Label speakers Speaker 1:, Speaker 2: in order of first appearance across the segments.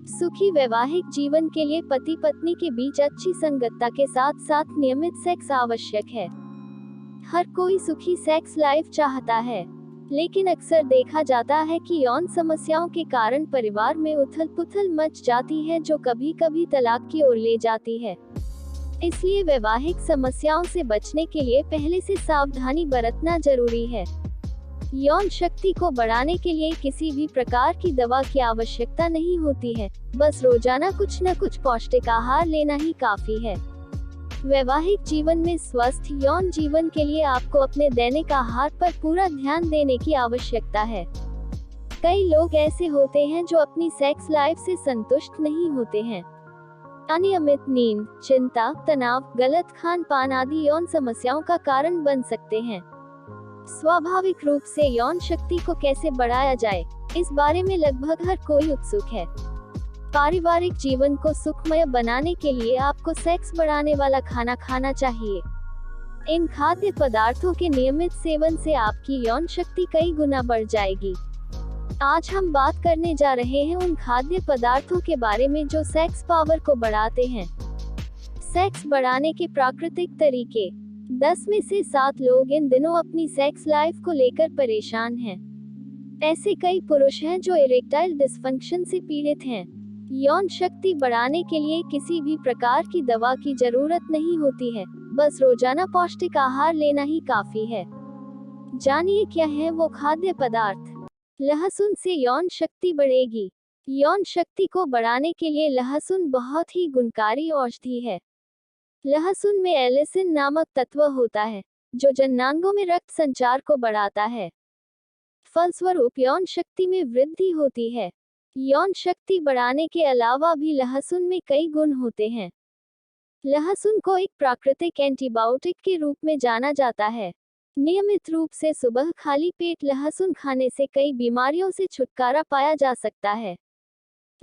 Speaker 1: सुखी वैवाहिक जीवन के लिए पति पत्नी के बीच अच्छी संगतता के साथ साथ नियमित सेक्स आवश्यक है। हर कोई सुखी सेक्स लाइफ चाहता है, लेकिन अक्सर देखा जाता है कि यौन समस्याओं के कारण परिवार में उथल-पुथल मच जाती है, जो कभी-कभी तलाक की ओर ले जाती है। इसलिए वैवाहिक समस्याओं से बचने के लिए पहले से सावधानी बरतना जरूरी है। यौन शक्ति को बढ़ाने के लिए किसी भी प्रकार की दवा की आवश्यकता नहीं होती है, बस रोजाना कुछ न कुछ पौष्टिक आहार लेना ही काफी है। वैवाहिक जीवन में स्वस्थ यौन जीवन के लिए आपको अपने दैनिक आहार पर पूरा ध्यान देने की आवश्यकता है। कई लोग ऐसे होते हैं जो अपनी सेक्स लाइफ से संतुष्ट नहीं होते हैं। अनियमित नींद, चिंता, तनाव, गलत खान पान आदि यौन समस्याओं का कारण बन सकते हैं। स्वाभाविक रूप से यौन शक्ति को कैसे बढ़ाया जाए, इस बारे में लगभग हर कोई उत्सुक है। पारिवारिक जीवन को सुखमय बनाने के लिए आपको सेक्स बढ़ाने वाला खाना खाना चाहिए। इन खाद्य पदार्थों के नियमित सेवन से आपकी यौन शक्ति कई गुना बढ़ जाएगी। आज हम बात करने जा रहे हैं उन खाद्य पदार्थों के बारे में जो सेक्स पावर को बढ़ाते हैं। सेक्स बढ़ाने के प्राकृतिक तरीके। 10 में से 7 लोग इन दिनों अपनी सेक्स लाइफ को लेकर परेशान हैं। ऐसे कई पुरुष हैं जो इरेक्टाइल डिसफंक्शन से पीड़ित हैं। यौन शक्ति बढ़ाने के लिए किसी भी प्रकार की दवा की जरूरत नहीं होती है, बस रोजाना पौष्टिक आहार लेना ही काफी है। जानिए क्या है वो खाद्य पदार्थ। लहसुन से यौन शक्ति बढ़ेगी। यौन शक्ति को बढ़ाने के लिए लहसुन बहुत ही गुणकारी औषधि है। लहसुन में एलिसिन नामक तत्व होता है, जो जननांगों में रक्त संचार को बढ़ाता है। फलस्वरूप यौन शक्ति में वृद्धि होती है। यौन शक्ति बढ़ाने के अलावा भी लहसुन में कई गुण होते हैं। लहसुन को एक प्राकृतिक एंटीबायोटिक के रूप में जाना जाता है। नियमित रूप से सुबह खाली पेट लहसुन खाने से कई बीमारियों से छुटकारा पाया जा सकता है।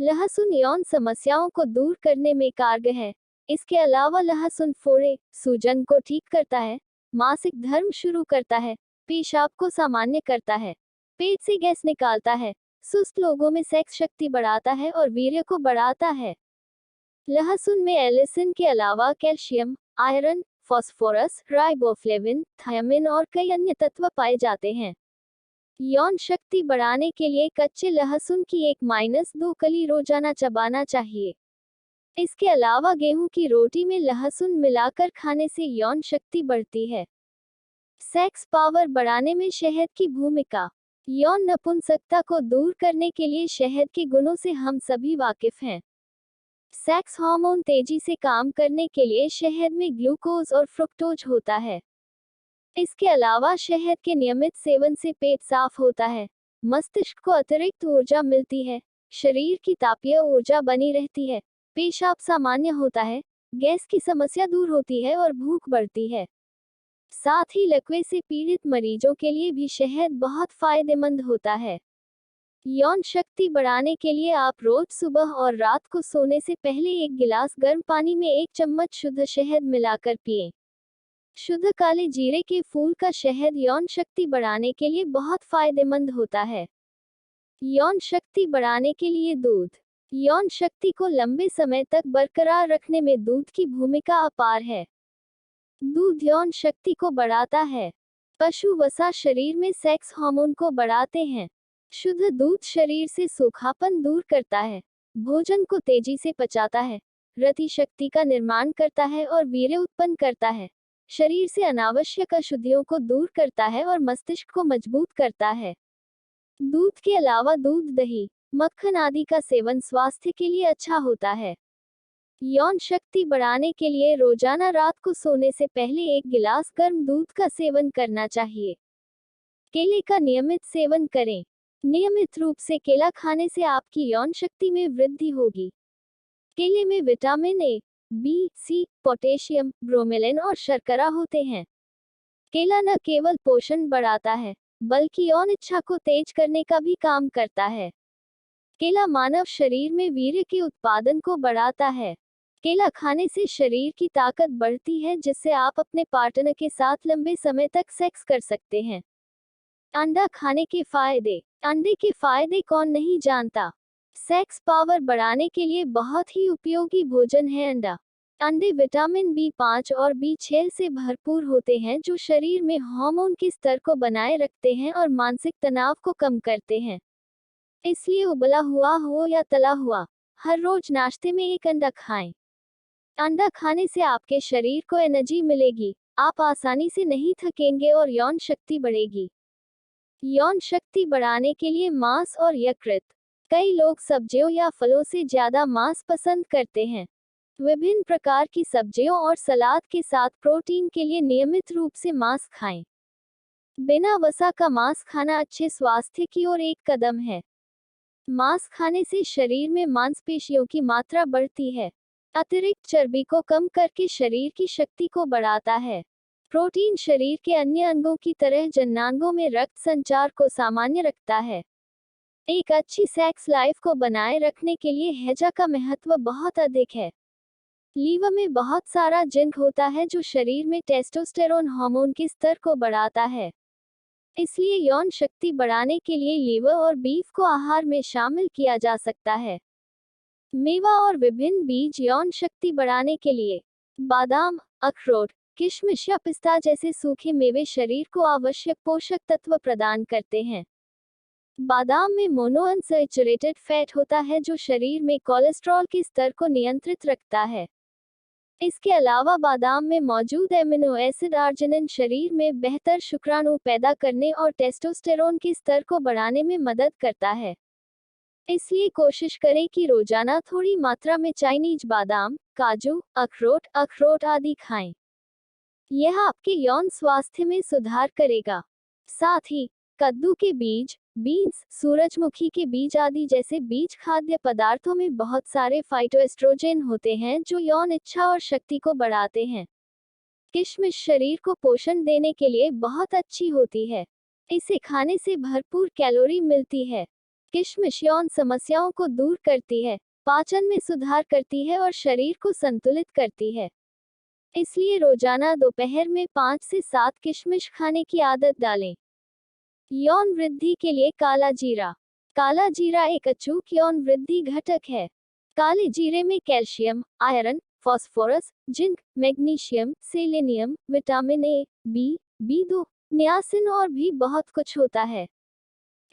Speaker 1: लहसुन यौन समस्याओं को दूर करने में कारगर है। इसके अलावा लहसुन फोड़े, सूजन को ठीक करता है, मासिक धर्म शुरू करता है, पेशाब को सामान्य करता है, पेट से गैस निकालता है, सुस्त लोगों में सेक्स शक्ति बढ़ाता है और वीर्य को बढ़ाता है। लहसुन में एलिसिन के अलावा calcium, iron, phosphorus, riboflavin, thiamine और कई अन्य तत्व पाए जाते हैं। यौन शक्ति बढ़ाने के लिए कच्चे लहसुन की 1-2 कली रोजाना चबाना चाहिए। इसके अलावा गेहूं की रोटी में लहसुन मिलाकर खाने से यौन शक्ति बढ़ती है। सेक्स पावर बढ़ाने में शहद की भूमिका। यौन नपुंसकता को दूर करने के लिए शहद के गुणों से हम सभी वाकिफ हैं। सेक्स हार्मोन तेजी से काम करने के लिए शहद में ग्लूकोज और फ्रुक्टोज होता है। इसके अलावा शहद के नियमित सेवन से पेट साफ होता है, मस्तिष्क को अतिरिक्त ऊर्जा मिलती है, शरीर की तापीय ऊर्जा बनी रहती है, पेशाब सामान्य होता है, गैस की समस्या दूर होती है और भूख बढ़ती है। साथ ही लकवे से पीड़ित मरीजों के लिए भी शहद बहुत फायदेमंद होता है। यौन शक्ति बढ़ाने के लिए आप रोज सुबह और रात को सोने से पहले 1 गिलास गर्म पानी में 1 चम्मच शुद्ध शहद मिलाकर पिएं। शुद्ध काले जीरे के फूल का शहद यौन शक्ति बढ़ाने के लिए बहुत फायदेमंद होता है। यौन शक्ति बढ़ाने के लिए दूध। यौन शक्ति को लंबे समय तक बरकरार रखने में दूध की भूमिका अपार है। दूध यौन शक्ति को बढ़ाता है। पशु वसा शरीर में सेक्स हार्मोन को बढ़ाते हैं। शुद्ध दूध शरीर से सूखापन दूर करता है, भोजन को तेजी से पचाता है, रति शक्ति का निर्माण करता है और वीर्य उत्पन्न करता है। शरीर से अनावश्यक अशुद्धियों को दूर करता है और मस्तिष्क को मजबूत करता है। दूध के अलावा दूध, दही, मक्खन आदि का सेवन स्वास्थ्य के लिए अच्छा होता है। यौन शक्ति बढ़ाने के लिए रोजाना रात को सोने से पहले 1 गिलास गर्म दूध का सेवन करना चाहिए। केले का नियमित सेवन करें। नियमित रूप से केला खाने से आपकी यौन शक्ति में वृद्धि होगी। केले में vitamin A, B, C, potassium, bromelain और शर्करा होते हैं। केला न केवल पोषण बढ़ाता है, बल्कि यौन इच्छा को तेज करने का भी काम करता है। केला मानव शरीर में वीर्य के उत्पादन को बढ़ाता है। केला खाने से शरीर की ताकत बढ़ती है, जिससे आप अपने पार्टनर के साथ लंबे समय तक सेक्स कर सकते हैं। अंडा खाने के फायदे। अंडे के फायदे कौन नहीं जानता। सेक्स पावर बढ़ाने के लिए बहुत ही उपयोगी भोजन है अंडा। अंडे विटामिन B5 और B6 से भरपूर होते हैं जो शरीर में हार्मोन के स्तर को बनाए रखते हैं और मानसिक तनाव को कम करते हैं। इसलिए उबला हुआ हो या तला हुआ, हर रोज नाश्ते में एक अंडा खाएं। अंडा खाने से आपके शरीर को एनर्जी मिलेगी, आप आसानी से नहीं थकेंगे और यौन शक्ति बढ़ेगी। यौन शक्ति बढ़ाने के लिए मांस और यकृत। कई लोग सब्जियों या फलों से ज्यादा मांस पसंद करते हैं। विभिन्न प्रकार की सब्जियों और सलाद के साथ प्रोटीन के लिए नियमित रूप से मांस खाएं। बिना वसा का मांस खाना अच्छे स्वास्थ्य की ओर एक कदम है। मांस खाने से शरीर में मांसपेशियों की मात्रा बढ़ती है। अतिरिक्त चर्बी को कम करके शरीर की शक्ति को बढ़ाता है। प्रोटीन शरीर के अन्य अंगों की तरह जननांगों में रक्त संचार को सामान्य रखता है। एक अच्छी सेक्स लाइफ को बनाए रखने के लिए हैजा का महत्व बहुत अधिक है। लीवर में बहुत सारा जिंक होता है जो शरीर में टेस्टोस्टेरोन हार्मोन के स्तर को बढ़ाता है। इसलिए यौन शक्ति बढ़ाने के लिए लीवर और बीफ को आहार में शामिल किया जा सकता है। मेवा और विभिन्न बीज यौन शक्ति बढ़ाने के लिए। बादाम, अखरोट, किशमिश या पिस्ता जैसे सूखे मेवे शरीर को आवश्यक पोषक तत्व प्रदान करते हैं। बादाम में मोनोअनसैचुरेटेड फैट होता है जो शरीर में कोलेस्ट्रॉल के स्तर को नियंत्रित रखता है। इसके अलावा बादाम में मौजूद एमिनो एसिड आर्जिनिन शरीर में बेहतर शुक्राणु पैदा करने और टेस्टोस्टेरोन के स्तर को बढ़ाने में मदद करता है। इसलिए कोशिश करें कि रोजाना थोड़ी मात्रा में चाइनीज बादाम, काजू, अखरोट आदि खाएं। यह आपके यौन स्वास्थ्य में सुधार करेगा। साथ ही कद्दू के बीज, बीन्स, सूरजमुखी के बीज आदि जैसे बीज खाद्य पदार्थों में बहुत सारे फाइटोएस्ट्रोजेन होते हैं जो यौन इच्छा और शक्ति को बढ़ाते हैं। किशमिश शरीर को पोषण देने के लिए बहुत अच्छी होती है। इसे खाने से भरपूर कैलोरी मिलती है। किशमिश यौन समस्याओं को दूर करती है, पाचन में सुधार करती है और शरीर को संतुलित करती है। इसलिए रोजाना दोपहर में 5 से 7 किशमिश खाने की आदत डालें। यौन वृद्धि के लिए काला जीरा। काला जीरा एक अचूक यौन वृद्धि घटक है। काले जीरे में calcium, iron, phosphorus, zinc, magnesium, selenium, vitamin A, B2, niacin और भी बहुत कुछ होता है।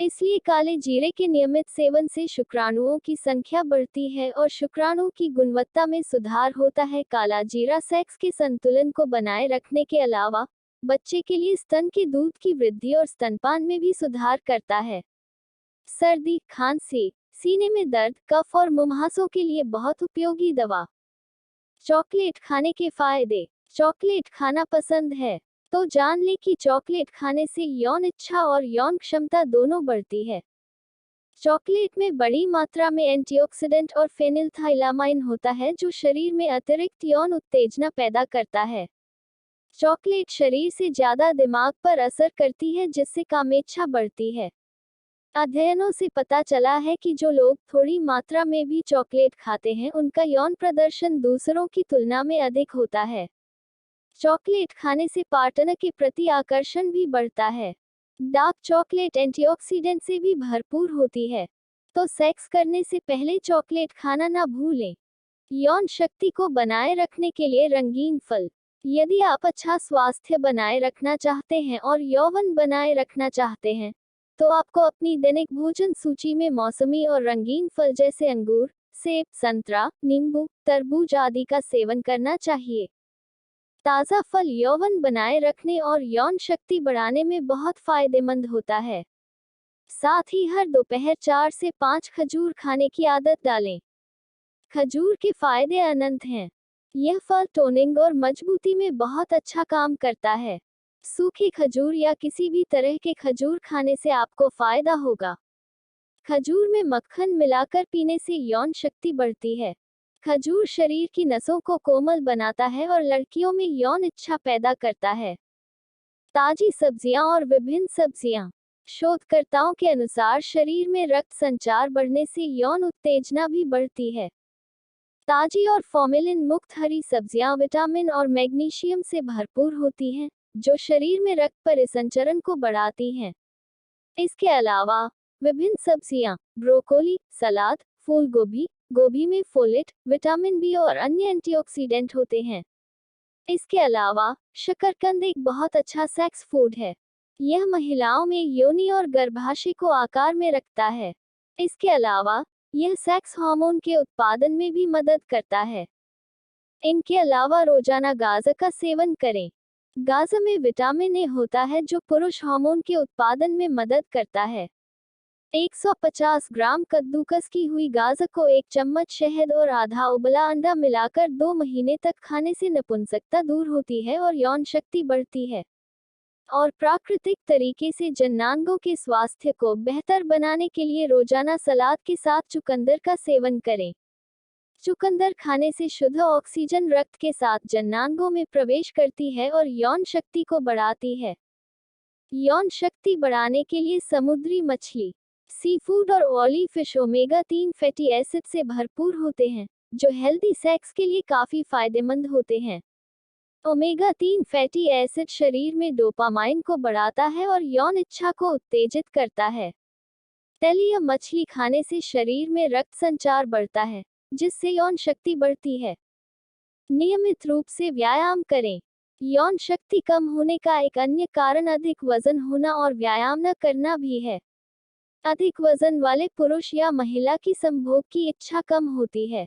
Speaker 1: इसलिए काले जीरे के नियमित सेवन से शुक्राणुओं की संख्या बढ़ती है और शुक्राणु की गुणवत्ता में सुधार होता है। काला जीरा सेक्स के संतुलन को बनाए रखने के अलावा बच्चे के लिए स्तन के दूध की वृद्धि और स्तनपान में भी सुधार करता है। सर्दी, खांसी, सीने में दर्द, कफ और मुंहासों के लिए बहुत उपयोगी दवा। चॉकलेट खाने के फायदे। चॉकलेट खाना पसंद है तो जान लें कि चॉकलेट खाने से यौन इच्छा और यौन क्षमता दोनों बढ़ती है। चॉकलेट में बड़ी मात्रा में एंटीऑक्सीडेंट और फेनिलथाइलामाइन होता है जो शरीर में अतिरिक्त यौन उत्तेजना पैदा करता है। चॉकलेट शरीर से ज्यादा दिमाग पर असर करती है जिससे कामेच्छा बढ़ती है। अध्ययनों से पता चला है कि जो लोग थोड़ी मात्रा में भी चॉकलेट खाते हैं उनका यौन प्रदर्शन दूसरों की तुलना में अधिक होता है। चॉकलेट खाने से पार्टनर के प्रति आकर्षण भी बढ़ता है। डार्क चॉकलेट एंटीऑक्सीडेंट से भी भरपूर होती है, तो सेक्स करने से पहले चॉकलेट खाना ना भूलें। यौन शक्ति को बनाए रखने के लिए रंगीन फल। यदि आप अच्छा स्वास्थ्य बनाए रखना चाहते हैं और यौवन बनाए रखना चाहते हैं, तो आपको अपनी दैनिक भोजन सूची में मौसमी और रंगीन फल जैसे अंगूर, सेब, संतरा, नींबू, तरबूज आदि का सेवन करना चाहिए। ताज़ा फल यौवन बनाए रखने और यौन शक्ति बढ़ाने में बहुत फायदेमंद होता है। साथ ही हर दोपहर 4 से 5 खजूर खाने की आदत डालें। खजूर के फायदे अनंत हैं। यह फल टोनिंग और मजबूती में बहुत अच्छा काम करता है। सूखे खजूर या किसी भी तरह के खजूर खाने से आपको फायदा होगा। खजूर में मक्खन मिलाकर पीने से यौन शक्ति बढ़ती है। खजूर शरीर की नसों को कोमल बनाता है और लड़कियों में यौन इच्छा पैदा करता है। ताजी सब्जियां और विभिन्न सब्जियां। शोधकर्ताओं के अनुसार शरीर में रक्त संचार बढ़ने से यौन उत्तेजना भी बढ़ती है। ताजी और फॉर्मेलिन मुक्त हरी सब्जियां विटामिन और मैग्नीशियम से भरपूर होती हैं, जो शरीर में रक्त परिसंचरण को बढ़ाती हैं। इसके अलावा विभिन्न सब्जियां, ब्रोकोली, सलाद, फूल गोभी। गोभी में फोलेट, विटामिन बी और अन्य एंटीऑक्सीडेंट होते हैं। इसके अलावा शकरकंद एक बहुत अच्छा सेक्स फूड है। यह महिलाओं में योनि और गर्भाशय को आकार में रखता है। इसके अलावा यह सेक्स हार्मोन के उत्पादन में भी मदद करता है। इनके अलावा रोजाना गाजर का सेवन करें। गाजर में विटामिन ए होता है जो पुरुष हार्मोन के उत्पादन में मदद करता है। 150 ग्राम कद्दूकस की हुई गाजर को 1 चम्मच शहद और आधा उबला अंडा मिलाकर 2 महीने तक खाने से नपुंसकता दूर होती है और यौन शक्ति बढ़ती है। और प्राकृतिक तरीके से जननांगों के स्वास्थ्य को बेहतर बनाने के लिए रोजाना सलाद के साथ चुकंदर का सेवन करें। चुकंदर खाने से शुद्ध ऑक्सीजन रक्त के साथ जननांगों में प्रवेश करती है और यौन शक्ति को बढ़ाती है। यौन शक्ति बढ़ाने के लिए समुद्री मछली, सी फूड और olive fish omega 3 fatty acid से भरपूर होते हैं, जो हेल्दी सेक्स के लिए काफी फायदेमंद होते हैं। ओमेगा 3 फैटी एसिड शरीर में डोपामाइन को बढ़ाता है और यौन इच्छा को उत्तेजित करता है। तली या मछली खाने से शरीर में रक्त संचार बढ़ता है, जिससे यौन शक्ति बढ़ती है। नियमित रूप से व्यायाम करें। यौन शक्ति कम होने का एक अन्य कारण अधिक वजन होना और व्यायाम न करना भी है। अधिक वजन वाले पुरुष या महिला की संभोग की इच्छा कम होती है।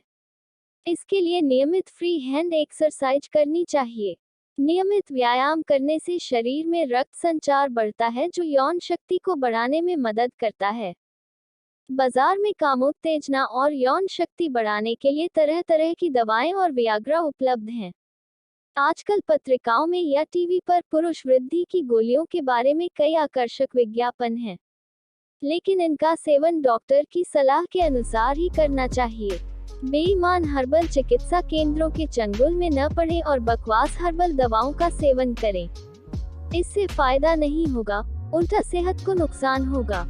Speaker 1: इसके लिए नियमित फ्री हैंड एक्सरसाइज करनी चाहिए। नियमित व्यायाम करने से शरीर में रक्त संचार बढ़ता है, जो यौन शक्ति को बढ़ाने में मदद करता है। बाजार में कामोत्तेजना और यौन शक्ति बढ़ाने के लिए तरह तरह की दवाएं और वियाग्रा उपलब्ध हैं। आजकल पत्रिकाओं में या टीवी पर पुरुष वृद्धि की गोलियों के बारे में कई आकर्षक विज्ञापन हैं, लेकिन इनका सेवन डॉक्टर की सलाह के अनुसार ही करना चाहिए। बेईमान हर्बल चिकित्सा केंद्रों के चंगुल में न पड़ें और बकवास हर्बल दवाओं का सेवन करें। इससे फायदा नहीं होगा, उल्टा सेहत को नुकसान होगा।